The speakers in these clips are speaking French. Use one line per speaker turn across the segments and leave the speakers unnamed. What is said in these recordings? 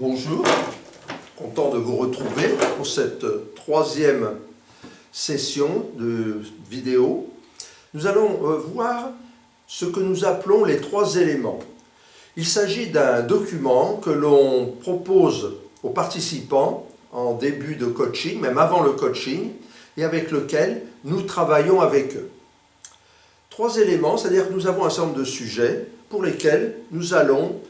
Bonjour, content de vous retrouver pour cette troisième session de vidéo. Nous allons voir ce que nous appelons les trois éléments. Il s'agit d'un document que l'on propose aux participants en début de coaching, même avant le coaching, et avec lequel nous travaillons avec eux. Trois éléments, c'est-à-dire que nous avons un certain nombre de sujets pour lesquels nous allons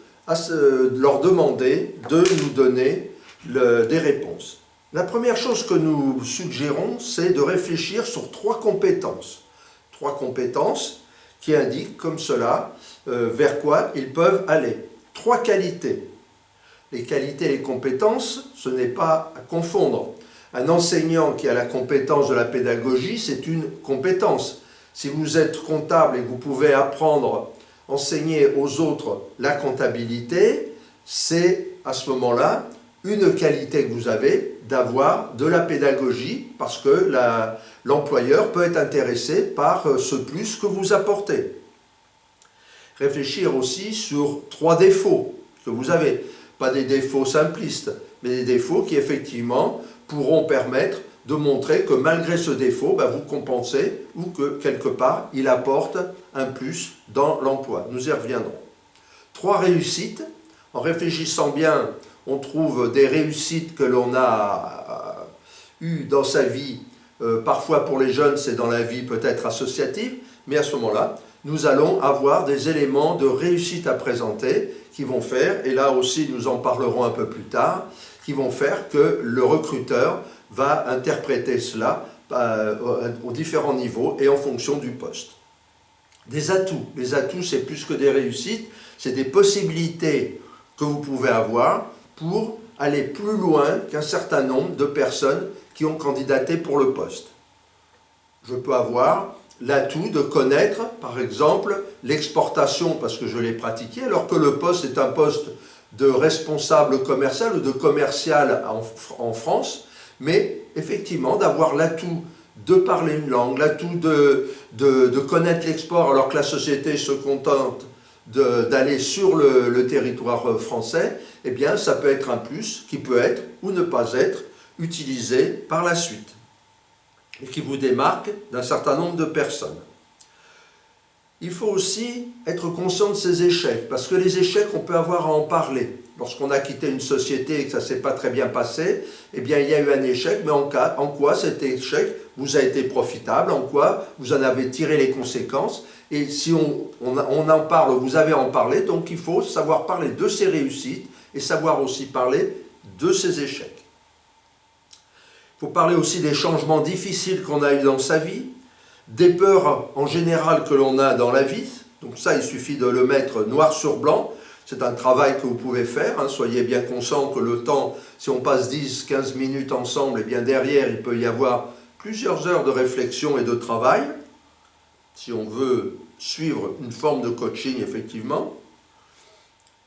leur demander de nous donner des réponses. La première chose que nous suggérons, c'est de réfléchir sur trois compétences. Trois compétences qui indiquent comme cela vers quoi ils peuvent aller. Trois qualités. Les qualités et les compétences, ce n'est pas à confondre. Un enseignant qui a la compétence de la pédagogie, c'est une compétence. Si vous êtes comptable et que vous pouvez enseigner aux autres la comptabilité, c'est à ce moment-là une qualité que vous avez d'avoir de la pédagogie parce que l'employeur peut être intéressé par ce plus que vous apportez. Réfléchir aussi sur trois défauts que vous avez, pas des défauts simplistes, mais des défauts qui effectivement pourront permettre de montrer que malgré ce défaut, vous compensez ou que quelque part il apporte un plus dans l'emploi. Nous y reviendrons. Trois réussites. En réfléchissant bien, on trouve des réussites que l'on a eues dans sa vie. Parfois pour les jeunes, c'est dans la vie peut-être associative, mais à ce moment-là, nous allons avoir des éléments de réussite à présenter qui vont faire, et là aussi nous en parlerons un peu plus tard, qui vont faire que le recruteur va interpréter cela aux différents niveaux et en fonction du poste. Des atouts. Les atouts, c'est plus que des réussites, c'est des possibilités que vous pouvez avoir pour aller plus loin qu'un certain nombre de personnes qui ont candidaté pour le poste. Je peux avoir l'atout de connaître, par exemple, l'exportation, parce que je l'ai pratiqué, alors que le poste est un poste de responsable commercial ou de commercial en France, mais effectivement d'avoir l'atout de parler une langue, l'atout de connaître l'export alors que la société se contente d'aller sur le territoire français, eh bien ça peut être un plus qui peut être ou ne pas être utilisé par la suite et qui vous démarque d'un certain nombre de personnes. Il faut aussi être conscient de ces échecs, parce que les échecs, on peut avoir à en parler. Lorsqu'on a quitté une société et que ça ne s'est pas très bien passé, eh bien il y a eu un échec, mais en quoi cet échec vous a été profitable, en quoi vous en avez tiré les conséquences, et si on en parle, vous avez à en parler, donc il faut savoir parler de ces réussites et savoir aussi parler de ces échecs. Il faut parler aussi des changements difficiles qu'on a eu dans sa vie, des peurs en général que l'on a dans la vie, donc ça il suffit de le mettre noir sur blanc, c'est un travail que vous pouvez faire, soyez bien conscient que le temps, si on passe 10-15 minutes ensemble, et bien derrière il peut y avoir plusieurs heures de réflexion et de travail, si on veut suivre une forme de coaching effectivement.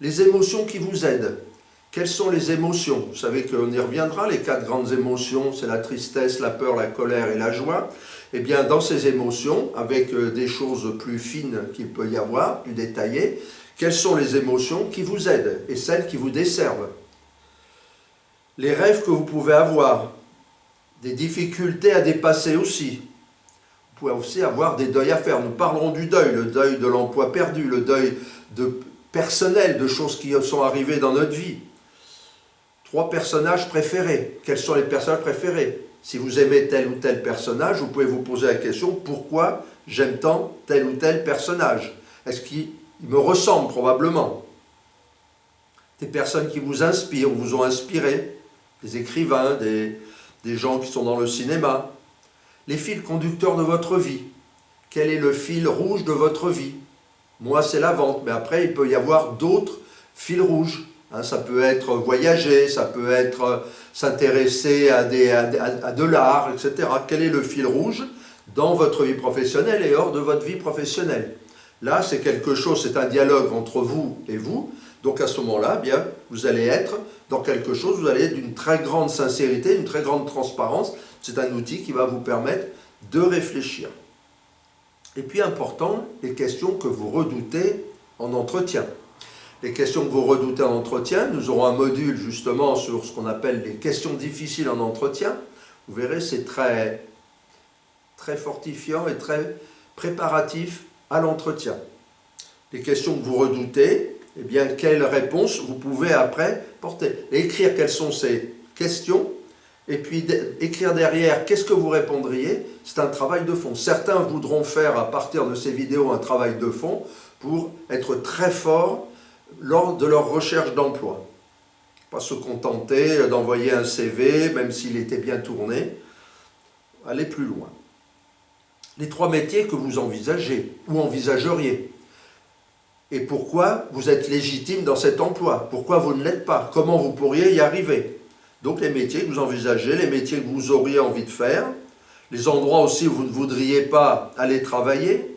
Les émotions qui vous aident. Quelles sont les émotions? Vous savez qu'on y reviendra, les quatre grandes émotions, c'est la tristesse, la peur, la colère et la joie. Eh bien, dans ces émotions, avec des choses plus fines qu'il peut y avoir, plus détaillées, quelles sont les émotions qui vous aident et celles qui vous desservent? Les rêves que vous pouvez avoir, des difficultés à dépasser aussi. Vous pouvez aussi avoir des deuils à faire. Nous parlerons du deuil, le deuil de l'emploi perdu, le deuil personnel, de choses qui sont arrivées dans notre vie. Trois personnages préférés. Quels sont les personnages préférés? Si vous aimez tel ou tel personnage, vous pouvez vous poser la question, pourquoi j'aime tant tel ou tel personnage? Est-ce qu'il me ressemble probablement? Des personnes qui vous inspirent, ou vous ont inspiré, des écrivains, des gens qui sont dans le cinéma. Les fils conducteurs de votre vie. Quel est le fil rouge de votre vie? Moi, c'est la vente, mais après, il peut y avoir d'autres fils rouges. Ça peut être voyager, ça peut être s'intéresser à de l'art, etc. Quel est le fil rouge dans votre vie professionnelle et hors de votre vie professionnelle? Là, c'est quelque chose, c'est un dialogue entre vous et vous. Donc à ce moment-là, bien, vous allez être dans quelque chose, vous allez être d'une très grande sincérité, d'une très grande transparence. C'est un outil qui va vous permettre de réfléchir. Et puis important, les questions que vous redoutez en entretien. les questions que vous redoutez en entretien. Nous aurons un module justement sur ce qu'on appelle les questions difficiles en entretien. Vous verrez, c'est très, très fortifiant et très préparatif à l'entretien. Les questions que vous redoutez, eh bien, quelles réponses vous pouvez après porter. Et écrire quelles sont ces questions, et puis écrire derrière qu'est-ce que vous répondriez, c'est un travail de fond. Certains voudront faire à partir de ces vidéos un travail de fond pour être très forts lors de leur recherche d'emploi. Pas se contenter d'envoyer un CV, même s'il était bien tourné. Aller plus loin. Les 3 métiers que vous envisagez ou envisageriez. Et pourquoi vous êtes légitime dans cet emploi? Pourquoi vous ne l'êtes pas? Comment vous pourriez y arriver? Donc les métiers que vous envisagez, les métiers que vous auriez envie de faire, les endroits aussi où vous ne voudriez pas aller travailler,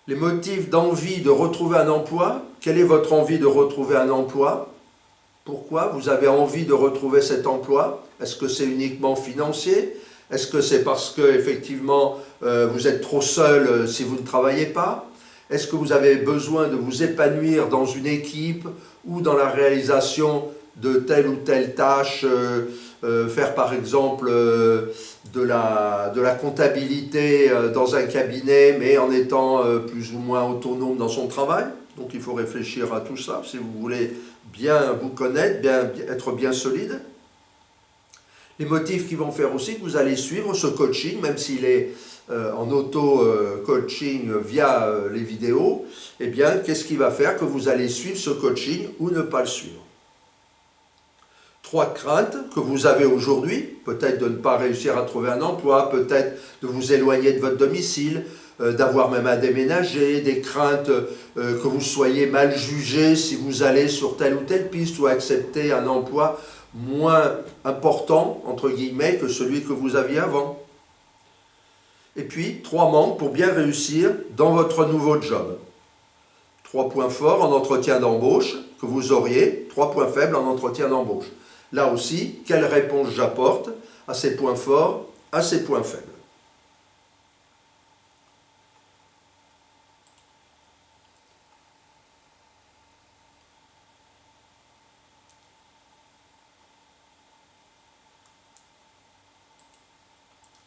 les motifs d'envie de retrouver un emploi. Quelle est votre envie de retrouver un emploi? Pourquoi vous avez envie de retrouver cet emploi? Est-ce que c'est uniquement financier? Est-ce que c'est parce que effectivement vous êtes trop seul si vous ne travaillez pas? Est-ce que vous avez besoin de vous épanouir dans une équipe ou dans la réalisation de telle ou telle tâche, faire par exemple de la comptabilité dans un cabinet, mais en étant plus ou moins autonome dans son travail? Donc il faut réfléchir à tout ça si vous voulez bien vous connaître, être bien solide. Les motifs qui vont faire aussi que vous allez suivre ce coaching, même s'il est en auto-coaching via les vidéos, eh bien, qu'est-ce qui va faire que vous allez suivre ce coaching ou ne pas le suivre? 3 craintes que vous avez aujourd'hui, peut-être de ne pas réussir à trouver un emploi, peut-être de vous éloigner de votre domicile, d'avoir même à déménager, des craintes que vous soyez mal jugé si vous allez sur telle ou telle piste ou accepter un emploi moins important, entre guillemets, que celui que vous aviez avant. Et puis, 3 manques pour bien réussir dans votre nouveau job. 3 points forts en entretien d'embauche que vous auriez, 3 points faibles en entretien d'embauche. Là aussi, quelle réponse j'apporte à ces points forts, à ces points faibles.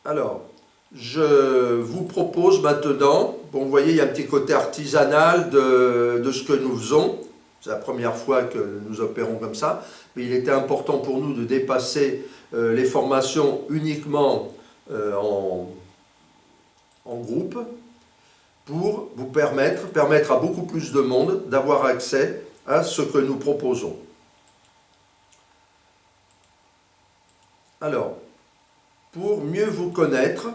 Alors, je vous propose maintenant, bon, vous voyez, il y a un petit côté artisanal de ce que nous faisons. C'est la première fois que nous opérons comme ça, mais il était important pour nous de dépasser les formations uniquement en groupe pour vous permettre à beaucoup plus de monde d'avoir accès à ce que nous proposons. Alors, pour mieux vous connaître,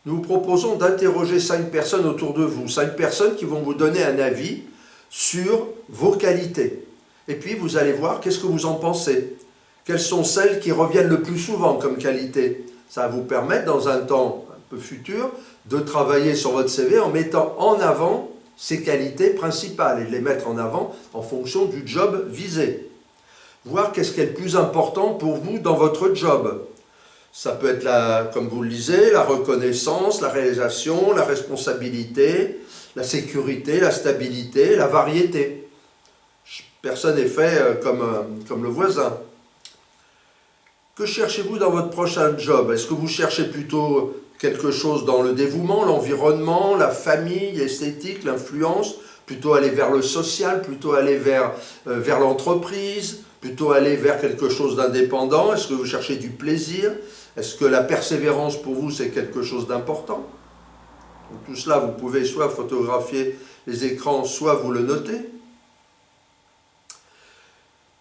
nous vous proposons d'interroger 5 personnes autour de vous, 5 personnes qui vont vous donner un avis sur vos qualités. Et puis vous allez voir qu'est-ce que vous en pensez. Quelles sont celles qui reviennent le plus souvent comme qualité. Ça va vous permettre dans un temps un peu futur de travailler sur votre CV en mettant en avant ces qualités principales et de les mettre en avant en fonction du job visé. Voir qu'est-ce qui est le plus important pour vous dans votre job. Ça peut être, comme vous le lisez, la reconnaissance, la réalisation, la responsabilité, la sécurité, la stabilité, la variété. Personne n'est fait comme le voisin. Que cherchez-vous dans votre prochain job? Est-ce que vous cherchez plutôt quelque chose dans le dévouement, l'environnement, la famille, l'esthétique, l'influence? Plutôt aller vers le social, plutôt aller vers l'entreprise, plutôt aller vers quelque chose d'indépendant? Est-ce que vous cherchez du plaisir? Est-ce que la persévérance pour vous c'est quelque chose d'important? Tout cela, vous pouvez soit photographier les écrans, soit vous le notez.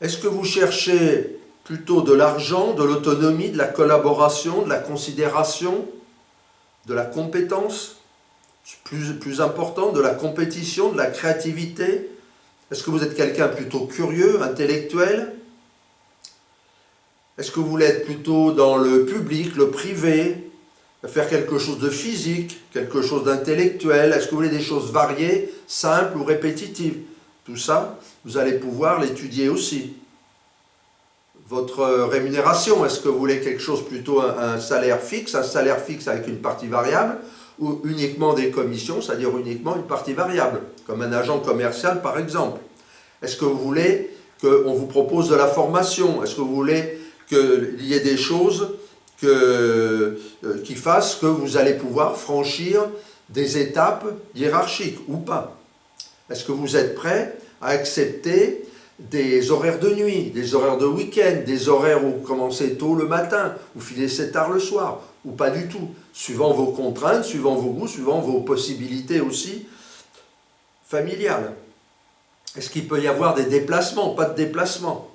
Est-ce que vous cherchez plutôt de l'argent, de l'autonomie, de la collaboration, de la considération, de la compétence, plus important, de la compétition, de la créativité? Est-ce que vous êtes quelqu'un plutôt curieux, intellectuel? Est-ce que vous voulez être plutôt dans le public, le privé, faire quelque chose de physique, quelque chose d'intellectuel? Est-ce que vous voulez des choses variées, simples ou répétitives? Tout ça, vous allez pouvoir l'étudier aussi. Votre rémunération, est-ce que vous voulez quelque chose plutôt un salaire fixe avec une partie variable, ou uniquement des commissions, c'est-à-dire uniquement une partie variable, comme un agent commercial par exemple? Est-ce que vous voulez qu'on vous propose de la formation? Est-ce que vous voulez qu'il y ait des choses qui fassent que vous allez pouvoir franchir des étapes hiérarchiques ou pas? Est-ce que vous êtes prêt à accepter des horaires de nuit, des horaires de week-end, des horaires où vous commencez tôt le matin, vous finissez tard le soir, ou pas du tout, suivant vos contraintes, suivant vos goûts, suivant vos possibilités aussi familiales? Est-ce qu'il peut y avoir des déplacements, pas de déplacements?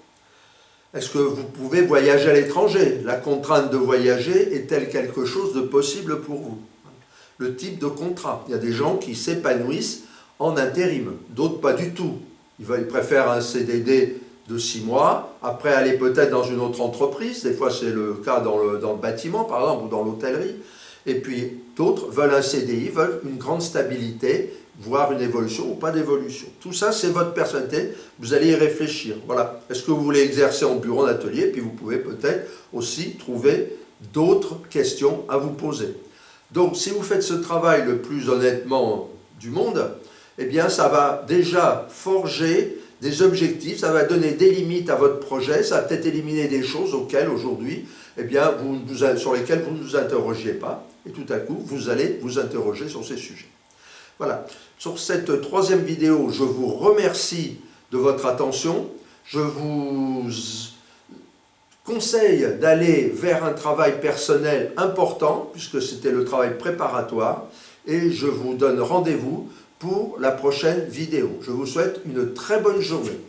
Est-ce que vous pouvez voyager à l'étranger? La contrainte de voyager est-elle quelque chose de possible pour vous? Le type de contrat. Il y a des gens qui s'épanouissent en intérim, d'autres pas du tout. Ils préfèrent un CDD de 6 mois, après aller peut-être dans une autre entreprise, des fois c'est le cas dans le bâtiment par exemple, ou dans l'hôtellerie, et puis d'autres veulent un CDI, veulent une grande stabilité, voire une évolution ou pas d'évolution. Tout ça c'est votre personnalité, vous allez y réfléchir. Voilà. Est-ce que vous voulez exercer en bureau, en atelier, puis vous pouvez peut-être aussi trouver d'autres questions à vous poser. Donc si vous faites ce travail le plus honnêtement du monde, eh bien ça va déjà forger des objectifs, ça va donner des limites à votre projet, ça va peut-être éliminer des choses auxquelles aujourd'hui, eh bien, sur lesquelles vous ne vous interrogiez pas, et tout à coup, vous allez vous interroger sur ces sujets. Voilà. Sur cette troisième vidéo, je vous remercie de votre attention. Je vous conseille d'aller vers un travail personnel important, puisque c'était le travail préparatoire, et je vous donne rendez-vous pour la prochaine vidéo. Je vous souhaite une très bonne journée.